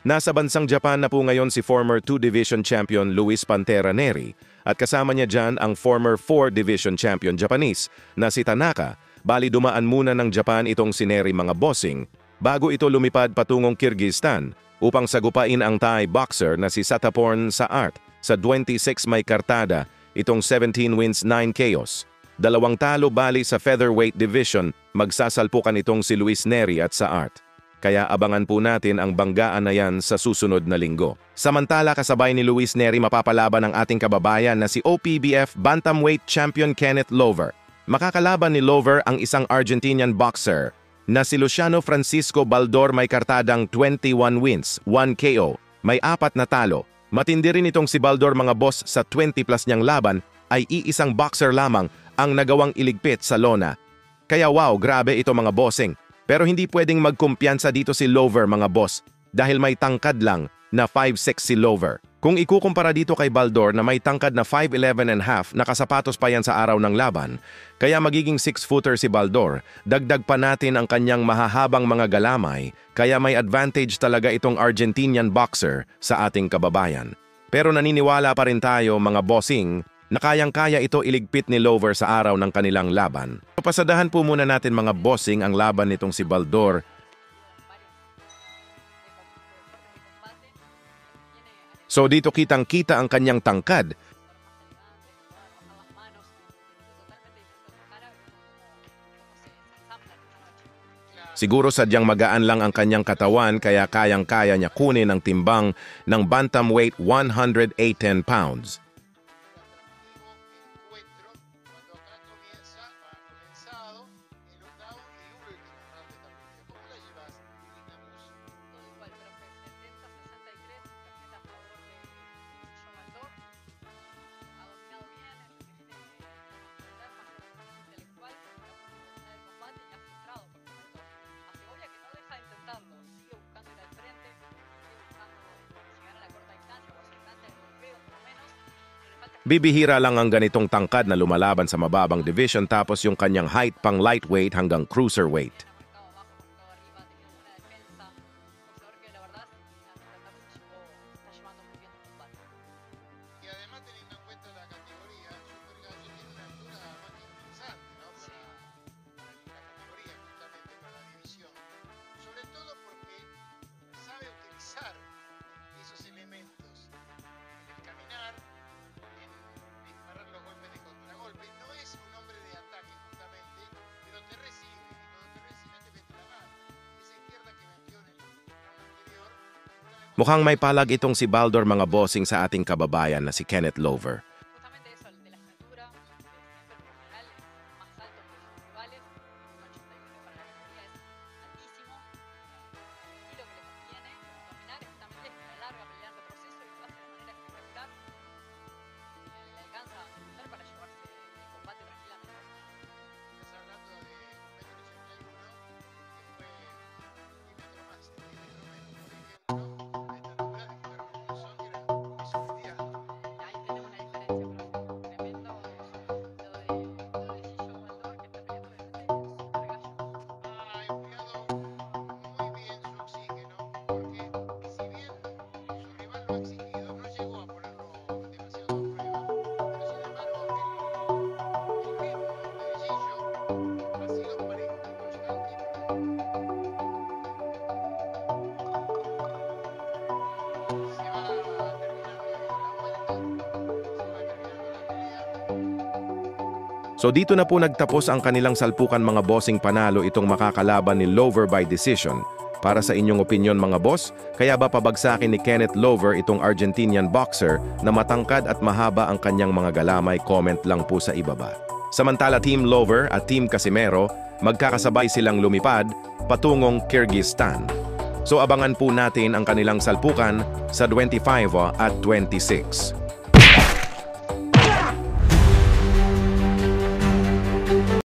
Nasa bansang Japan na po ngayon si former 2 Division Champion Luis Pantera Neri at kasama niya dyan ang former 4 Division Champion Japanese na si Tanaka. Bali dumaan muna ng Japan itong si Neri mga bossing bago ito lumipad patungong Kyrgyzstan upang sagupain ang Thai boxer na si Sataporn Saart sa 26 may kartada, itong 17 wins 9 KOs. 2 talo bali sa featherweight division, magsasalpukan itong si Luis Neri at Saart. Kaya abangan po natin ang banggaan na yan sa susunod na linggo. Samantala kasabay ni Luis Neri mapapalaban ang ating kababayan na si OPBF Bantamweight Champion Kenneth Lover. Makakalaban ni Lover ang isang Argentinian boxer na si Luciano Francisco Baldor may kartadang 21 wins, 1 KO, may 4 na talo. Matindi rin itong si Baldor mga boss sa 20 plus niyang laban ay iisang boxer lamang ang nagawang iligpit sa lona. Kaya wow, grabe ito mga bossing. Pero hindi pwedeng magkumpiyansa dito si Lover mga boss dahil may tangkad lang na 5'6 si Lover. Kung ikukumpara dito kay Baldor na may tangkad na 5'11 and half, nakasapatos pa yan sa araw ng laban, kaya magiging 6-footer si Baldor. Dagdag pa natin ang kanyang mahahabang mga galamay, kaya may advantage talaga itong Argentinian boxer sa ating kababayan. Pero naniniwala pa rin tayo mga bossing na kayang-kaya ito iligpit ni Lover sa araw ng kanilang laban. Pasadahan po muna natin mga bossing ang laban nitong si Baldor. So dito kitang-kita ang kanyang tangkad. Siguro sadyang magaan lang ang kanyang katawan kaya kayang-kaya niya kunin ang timbang ng bantamweight 110 pounds. Bibihira lang ang ganitong tangkad na lumalaban sa mababang division tapos yung kanyang height pang lightweight hanggang cruiserweight. Mukhang may palag itong si Baldor mga bossing sa ating kababayan na si Kenneth Lover. So dito na po nagtapos ang kanilang salpukan mga bossing, panalo itong makakalaban ni Lover by decision. Para sa inyong opinyon mga boss, kaya ba pabagsakin ni Kenneth Lover itong Argentinian boxer na matangkad at mahaba ang kanyang mga galamay? Comment lang po sa ibaba. Samantala Team Lover at Team Casimero, magkakasabay silang lumipad patungong Kyrgyzstan. So abangan po natin ang kanilang salpukan sa 25 at 26.